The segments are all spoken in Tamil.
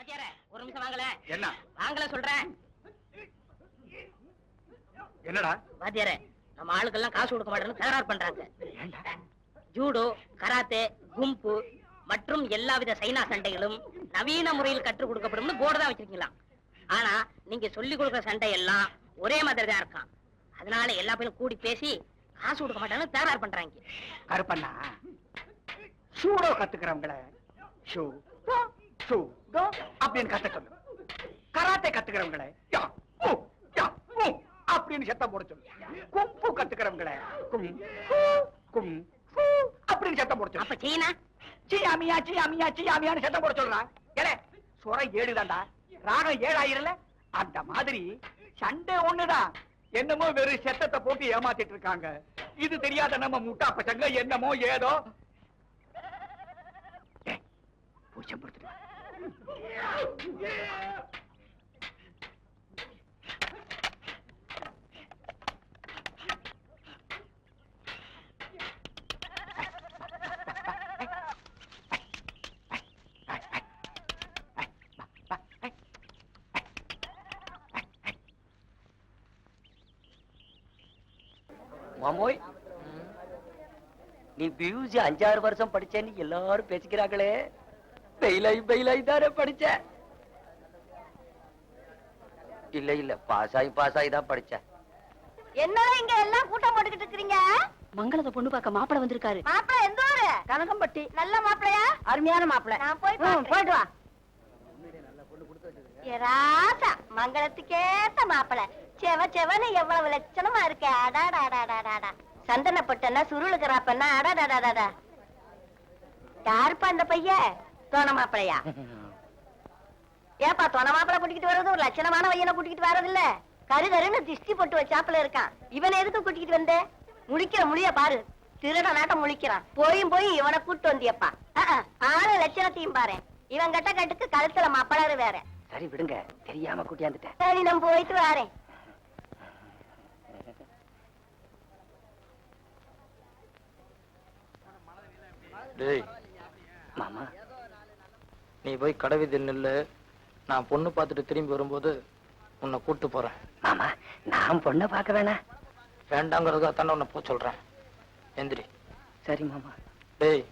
ஒரு நிமிஷம் வாங்கல. என்ன வாங்கல சொல்றேன். என்னடா வாத்தியாரே, நம்ம ஆளுக்கெல்லாம் காசு கொடுக்க மாட்டேன்னு தகராறு பண்றாங்க. ஜூடோ, கராத்தே, கும்பு மற்றும் எல்லாவித சைனா சண்டைகளும் நவீன முறையில் கற்றுக் கொடுக்கப்படும் போர்டு தான் வச்சிருக்கலாம். ஆனா நீங்க சொல்லி கொடுக்குற சண்டை எல்லாம் ஒரே மாதிரி தான் இருக்கான். அதனால எல்லா பேரும் கூடி பேசி காசு கொடுக்க மாட்டாங்கன்னு தகராறு பண்றாங்க. கருப்பண்ணா, ஷூடோ கத்துக்கிறவங்கள ஷூ ஷூ தோ அப்படின்னு கத்த சொல்லு. கராத்தே கத்துக்கிறவங்கள யா ஊ யா ஊ அப்படின்னு சத்தம் போட சொல்லு. கும்பு கத்துக்கிறவங்கள கும் கும் அப்படின்னு சத்தம் போட சொல்லு. அப்ப சீனா சியாமியா சியாமியா சியாமியான்னு சத்தம் போட சொல்றான். ஏலே சுரம் 7 தான்டா, ராகம் 7 ஆயிரல. அந்த மாதிரி சண்டை ஒண்ணுதான். என்னமோ வெறும் சத்தத்தை போட்டு ஏமாத்திட்டு இருக்காங்க. இது தெரியாத நம்ம முட்டா பசங்க என்னமோ ஏதோ பூச்சம் படுத்துட்டு மாமோய், நீ பியூசி 5-6 வருஷம் படிச்சேன்னு எல்லாரும் பேசிக்கிறாங்களே. பெயிலாய் தானே படிச்ச? இல்ல பாஸ் ஆகி தான் படிச்சேன். என்னடா இங்க எல்லாம் கூட்டம் போட்டுக்கிட்டு இருக்கீங்க? மங்களத்தை பொண்ணு பார்க்க மாப்பிள வந்திருக்காரு. மாப்பிள எந்த ஊரு? கனகம்பட்டி. நல்ல மாப்பிளையா? அருமையான மாப்பிள. நான் போய் போயிட்டு வா. ராசா மங்களத்துக்கேத்த மாப்பிள. செவன்னு எவ்வளவு லட்சணமா இருக்க. அடாடாடாடாடா. சந்தன பட்டனா சுருளுக்குறாப்பன்னா அடாடாடாடா. யாருப்பா அந்த பையன்? தோண மாப்பிளையா? ஏப்பா தோண மாப்பிள கூட்டிக்கிட்டு வர்றது ஒரு லட்சணமான பையனை கூட்டிக்கிட்டு வர்றது இல்ல. கருன்னு திஷ்டி போட்டு வச்சாப்புல இருக்கான். இவனை எதுக்கு கூட்டிக்கிட்டு வந்த? முழிக்கிற முடிய பாரு. திருட நாட்டம் முழிக்கிறான். போய் இவனை கூட்டு வந்தியப்பா. ஆளு லட்சணத்தையும் பாரு. இவன் கட்ட கட்டுக்கு கழுத்துல மாப்பிளாரு வேற. சரி விடுங்க, தெரியாம கூட்டியாந்துட்டேன். சரி நான் போயிட்டு வரேன். டேய் மாமா, நீ போய் கடவிதில் நில்லு. நான் பொண்ணு பார்த்துட்டு திரும்பி வரும்போது உன்னை கூட்டு போறேன். மாமா நான் பொண்ணை பார்க்க வேணாம். வேண்டாங்கிறதுக்காக தானே உன்னை போக சொல்றேன். எந்திரி. சரி மாமா. டேய்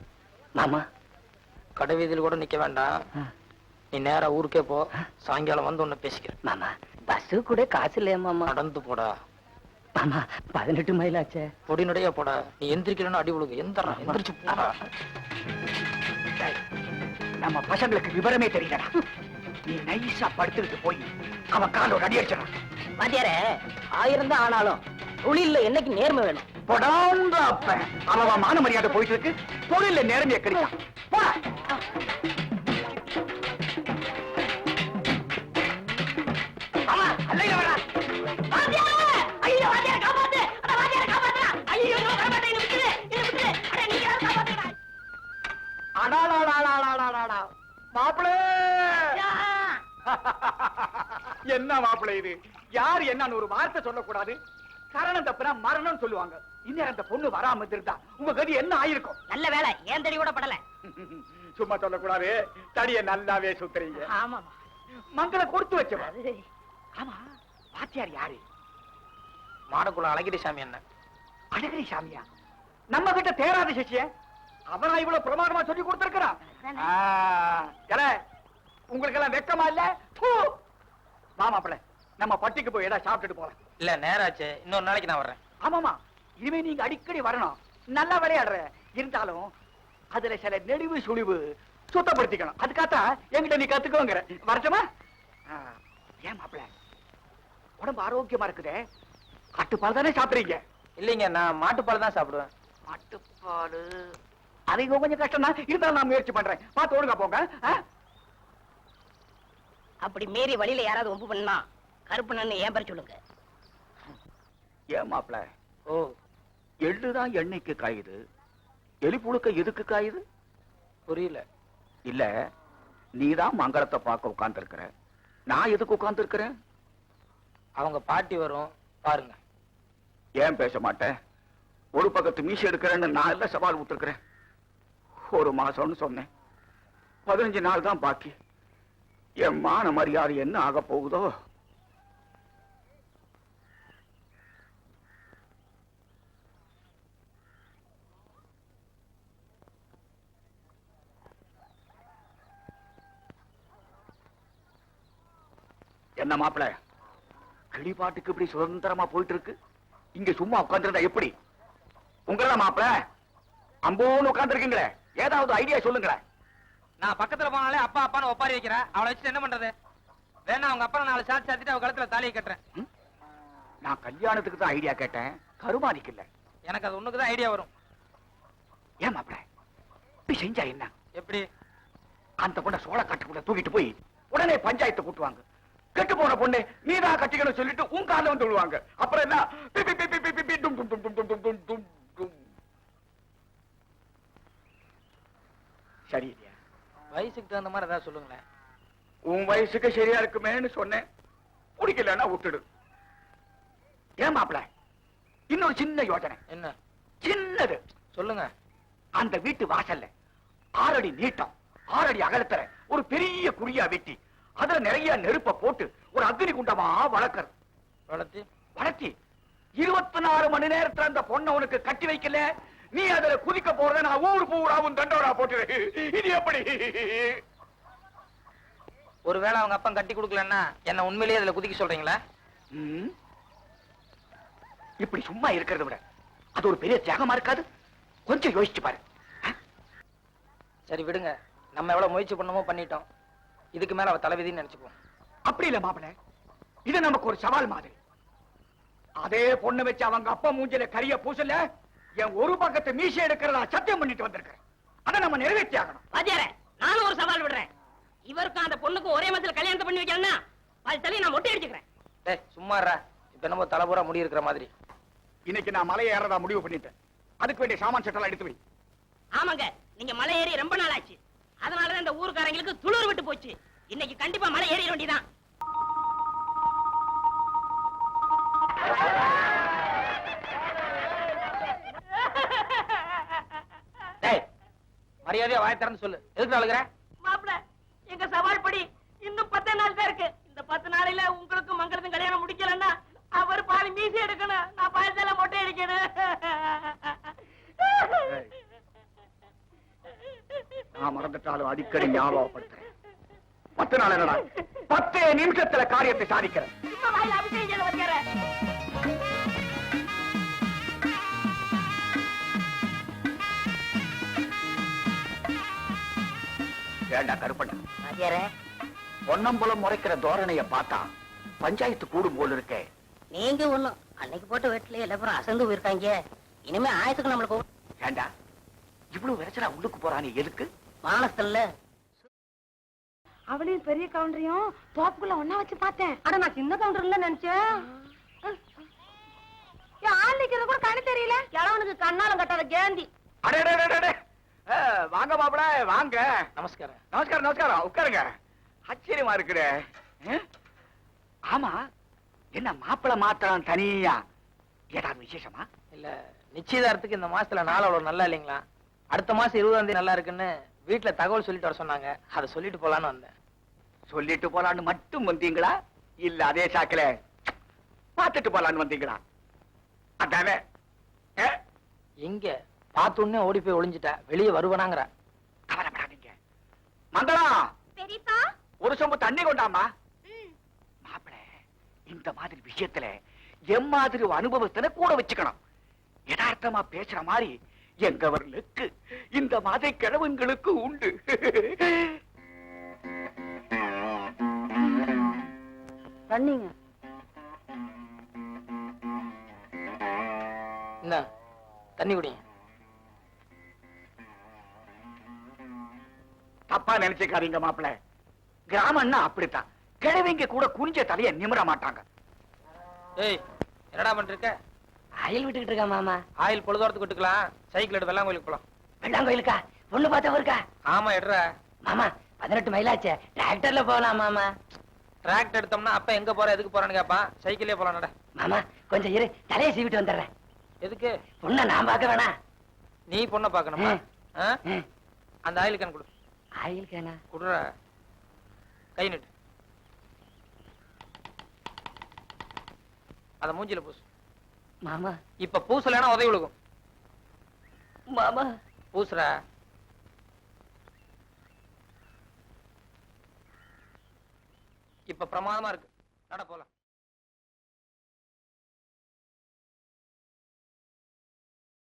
மாமா, கடைவீதியில் கூட நிக்க வேண்டாம். நீ நேரா ஊருக்கே போ. சாயங்காலம் வந்து உன்னை பேசிக்கிறேன். மாமா பஸ் கூட காசு இல்லையா மாமா? நடந்து போடா. மாமா 18 மைல் ஆச்சே. பொடிநடையா போடா. நீ எந்திரிக்கலன்னு அடி விழுகு. எந்திரிச்சு போடா. நம்ம பசங்களுக்கு விவரமே தெரியலடா. நீ நைஸா படுத்துக்கிட்டு போய் அவன் காலோட அடி அடிச்சிடான். வாத்தியாரே, 1000 தான் ஆனாலும் தொழில்ல என்னைக்கு நேர்மை வேணும். போடாங்க அப்ப அவன் மான மரியாதை போயிட்டு இருக்கு. தொழில நேர்மையை கிடைக்கும். மாப்பிள என்ன மாப்பிள இது? யாரு என்னன்னு ஒரு வார்த்தை சொல்லக்கூடாது. கரணம் தப்புனா மரணம் சொல்லுவாங்க. இன்னும் அந்த பொண்ணு வராம இருந்தா உங்க கதி என்ன ஆயிருக்கும்? நல்ல வேலை ஏன் தடி கூட படல. சும்மா சொல்லக்கூடாது. தடிய நல்லாவே சுத்துறீங்க. ஆமா மங்கள கொடுத்து வச்சவ. ஆமா வாத்தியார் யாரு? மாடக்குள்ள அழகிரி சாமி என்ன? அழகிரி சாமியா? நம்ம கிட்ட தேராத சிஷ்ய. அவனா இவ்வளவு பிரமாதமா சொல்லி கொடுத்திருக்கிறான். உங்களுக்கு எல்லாம் வெக்கமா இல்ல? மாமாப்பிள்ள நம்ம பட்டிக்கு போய் ஏதாவது சாப்பிட்டுட்டு போலாம். இல்ல நேராச்சு. இன்னொரு நாளைக்கு நான் வர்றேன். ஆமாமா, இனிமே நீங்க அடிக்கடி வரணும். நல்லா விளையாடுற இருந்தாலும் அதுல சில நெளிவு சுழிவு சுத்தப்படுத்திக்கணும். அதுக்காகத்தான் என்கிட்ட நீ கத்துக்கோங்கிற. வரட்டுமா? ஏன் மாப்பிள்ள உடம்பு ஆரோக்கியமா இருக்குதே. ஆட்டுப்பால் தானே சாப்பிடுறீங்க? இல்லைங்க, நான் மாட்டுப்பால் தான் சாப்பிடுவேன். மாட்டுப்பால் அது கொஞ்சம் கஷ்டம் தான். இருந்தாலும் நான் முயற்சி பண்றேன். பார்த்து ஒழுங்கா போங்க. அப்படி மீறி வழியில யாராவது ஒப்பு பண்ணா கருப்புன்னு ஏன் பேர் சொல்லுங்க. ஏன் மாப்பிள்ள? ஓ, எள்ளுதான் எண்ணெய்க்கு காயுது, எலி புழுக்க எதுக்கு காயுது? புரியல. இல்ல, நீதான் மங்களத்தை பார்க்க உட்கார்ந்து இருக்கிற. நான் எதுக்கு உட்கார்ந்து இருக்கிறேன்? அவங்க பாட்டி வரும் பாருங்க. ஏன் பேச மாட்டேன்? ஒரு பக்கத்து மீசி எடுக்கிறேன்னு நான் எல்லாம் சவால் விட்டுருக்கிறேன். 1 மாசம்னு சொன்னேன். 15 நாள் தான் பாக்கி. என் மான மரியாதை என்ன ஆக போகுதோ? என்ன மாப்பிள, கிளிப்பாட்டுக்கு இப்படி சுதந்திரமா போயிட்டு இருக்கு, இங்க சும்மா உட்கார்ந்துருந்தா எப்படி? உங்கள மாப்பிள அம்போன்னு உட்கார்ந்து இருக்கீங்களே, ஏதாவது ஐடியா சொல்லுங்களேன். நான் பக்கத்துல போனாலே அப்பா அப்பான்னு ஒப்பாரி வைக்கிறேன். அவளை வச்சுட்டு என்ன பண்றது? வேணா அவங்க அப்பா 4 சாத்தி சாத்திட்டு அவ கழுத்துல தாலியை கட்டுறேன். நான் கல்யாணத்துக்கு தான் ஐடியா கேட்டேன், கருமாதிக்கு இல்ல. எனக்கு அது ஒண்ணுக்குதான் ஐடியா வரும். ஏன் மாப்பிள இப்படி செஞ்சா என்ன? எப்படி? அந்த பொண்ணை சோழ காட்டுக்குள்ள தூக்கிட்டு போய் உடனே பஞ்சாயத்தை கூட்டுவாங்க. கெட்டு போன பொண்ணு நீதான் கட்டிக்கணும் சொல்லிட்டு உன் கால வந்து விடுவாங்க. அப்புறம் என்ன? பி, பி, பி, பி, பி, பி, பி, டும், டும், டும், டும், டும், டும், டும், டும். சரி இல்லையா? வயசுக்கு தகுந்த மாதிரி ஏதாவது சொல்லுங்களேன். உன் வயசுக்கு சரியா இருக்குமேன்னு சொன்னேன், பிடிக்கலன்னா விட்டுடு. ஏன் மாப்பிள இன்னொரு சின்ன யோசனை. என்ன? சின்னது சொல்லுங்க. அந்த வீட்டு வாசல்ல 6 அடி நீட்டம் 6 அடி அகலத்துல ஒரு பெரிய குழியா வெட்டி அதுல நிறைய நெருப்ப போட்டு ஒரு அக்னி குண்டமா வளர்க்கறது. வளர்த்தி 24 மணி நேரத்துல அந்த பொண்ணை உனக்கு கட்டி வைக்கல, நீ அதுல குதிக்க போறத நான் ஊர் பூராவும் தண்டோரா போட்டு. இது எப்படி? ஒருவேளை அவங்க அப்பா கட்டி கொடுக்கலன்னா என்ன உண்மையிலேயே அதுல குதிக்க சொல்றீங்களா? இப்படி சும்மா இருக்கிறத விட அது ஒரு பெரிய தியாகமா இருக்காது? கொஞ்சம் யோசிச்சு பாரு. சரி விடுங்க, நம்ம எவ்வளவு முயற்சி பண்ணமோ பண்ணிட்டோம். இதுக்கு மேல அவ தலைவிதின்னு நினைச்சுப்போம். அப்படி இல்ல மாப்பிள, இது நமக்கு ஒரு சவால் மாதிரி. அதே பொண்ணு வச்சு அவங்க அப்பா மூஞ்சில கரிய பூசல என் ஒரு பக்கத்து மீசை எடுக்கிறதா சத்தியம் பண்ணிட்டு வந்திருக்கிறேன். அதை நம்ம நிறைவேற்றி ஆகணும். வாத்தியாரே, நானும் ஒரு சவால் விடுறேன். இவருக்கும் அந்த பொண்ணுக்கும் ஒரே மத்தியில் கல்யாணத்தை பண்ணி வைக்கிறேன்னா அது தள்ளி நான் மொட்டை அடிச்சுக்கிறேன். டேய் சும்மா இருடா. இப்ப என்னமோ தலைபூரா முடி இருக்கிற மாதிரி. இன்னைக்கு நான் மலை ஏறதா முடிவு பண்ணிட்டேன். அதுக்கு வேண்டிய சாமான் செட்டெல்லாம் எடுத்து வை. ஆமாங்க, நீங்க மலை ஏறி ரொம்ப நாள் ஆச்சு. அதனாலதான் இந்த ஊருக்காரங்களுக்கு துளிர் விட்டு போச்சு. இன்னைக்கு கண்டிப்பா மலை ஏறிட வேண்டியதான். டேய் மரியாதையா வாயை திறந்து சொல்லு. எதுக்கு அழுகுற? மாப்பிள, எங்க சவால் படி இன்னும் 10 நாள் தான் இருக்கு. இந்த 10 நாளையில உங்களுக்கும் மங்களுக்கும் கல்யாணம் முடிக்கலன்னா அவர் பாதி மீசி எடுக்கணும், நான் பாயசால மொட்டை அடிக்கணும். நான் மறந்துட்டாலும் அடிக்கடி ஞாபகப்படுத்துறேன். 10 நாள் என்னடா, 10 நிமிஷத்துல காரியத்தை சாதிக்கிறேன். சும்மா வாயில அபிஷேகம் செய்து வைக்கிறேன். ஏண்டா கருப்பண்ண, வாத்தியாரே, பொன்னம்பலம் முறைக்கிற தோரணைய பார்த்தா பஞ்சாயத்து கூடும் போல இருக்கே. நீங்க ஒண்ணும் அன்னைக்கு போட்ட வீட்டுல எல்லாரும் அசந்து போயிருக்காங்க. இனிமே ஆயத்துக்கு நம்மளுக்கு ஏண்டா இவ்வளவு விரைச்சலா உள்ளுக்கு போறானே எதுக்கு? மானஸ்தல்ல அவளையும் பெரிய கவுண்டரையும் தோப்புக்குள்ள ஒன்னா வச்சு பார்த்தேன். அட நான் சின்ன கவுண்டர்ல நினைச்சேன். ஆள் நிக்கிறது கூட கண்ணு தெரியல. கிழவனுக்கு கண்ணாலம் கட்டாத கேந்தி. அடே வாங்க மாப்பிள வாங்க. நமஸ்காரம். நமஸ்காரம் நமஸ்காரம், உட்காருங்க. ஆச்சரியமா இருக்குடே. ஆமா, என்ன மாப்பிள மாத்திரம் தனியா ஏதாவது விசேஷமா? இல்ல, நிச்சயதார்த்தத்துக்கு இந்த மாசத்துல நாள் அவ்வளவு நல்லா இல்லைங்களா? அடுத்த மாசம் 20ஆம் தேதி நல்லா இருக்குன்னு வீட்டுல தகவல் சொல்லிட்டு வர சொன்னாங்க. அதை சொல்லிட்டு போலான்னு வந்தேன். சொல்லிட்டு போலான்னு மட்டும் வந்தீங்களா, இல்ல அதே சாக்குல பாத்துட்டு போலான்னு வந்தீங்களா? அதானே. எங்க பார்த்தோன்னே ஓடி போய் ஒளிஞ்சிட்டா, வெளியே வருவனாங்கிற. கவலைப்படாதீங்க. மங்களம், பெரியப்பா, ஒரு சொம்பு தண்ணி கொண்டாமா. மாப்பிள இந்த மாதிரி விஷயத்துல எம் மாதிரி ஒரு அனுபவத்தின கூட வச்சுக்கணும். யதார்த்தமா பேசுற மாதிரி எங்கவர்களுக்கு இந்த மாதிரி கிழவன்களுக்கு உண்டு. தண்ணிங்க. என்ன தண்ணி குடிங்க. தப்பா நினைச்சுக்காதீங்க மாப்பிள, கிராமம்னா அப்படித்தான். கிழவிங்க கூட குனிஞ்ச தலைய நிமிர மாட்டாங்க. ஏய் என்னடா பண்ற? அயல் விட்டுக்கிட்டு இருக்கா மாமா. ஆயில் பொழுதோரத்துக்கு விட்டுக்கலாம். சைக்கிள் எடுத்து வெள்ளாம் கோயிலுக்கு போலாம். வெள்ளாம் கோயிலுக்கா? பொண்ணு பார்த்தா இருக்கா? ஆமா எடுறா. மாமா 18 மைலாச்சே, டிராக்டர்ல போகலாம் மாமா. டிராக்டர் எடுத்தோம்னா அப்ப எங்க போற எதுக்கு போறான்னு கேப்பான். சைக்கிளே போலாம் நட. மாமா கொஞ்சம் இரு, தலையை சீவிட்டு வந்துடுறேன். எதுக்கு? பொண்ணை நான் பார்க்க வேணா? நீ பொண்ணை பார்க்கணுமா? அந்த ஆயில் கேன் கொடு. ஆயில் கேனா? குடுறா. கை நீட்டு. அத மூஞ்சில பூசு. மாமா இப்ப பூசலைன்னா உதவி விழுகும். மாமா பூசுற. இப்ப பிரமாதமா இருக்கு. நட போலாம்.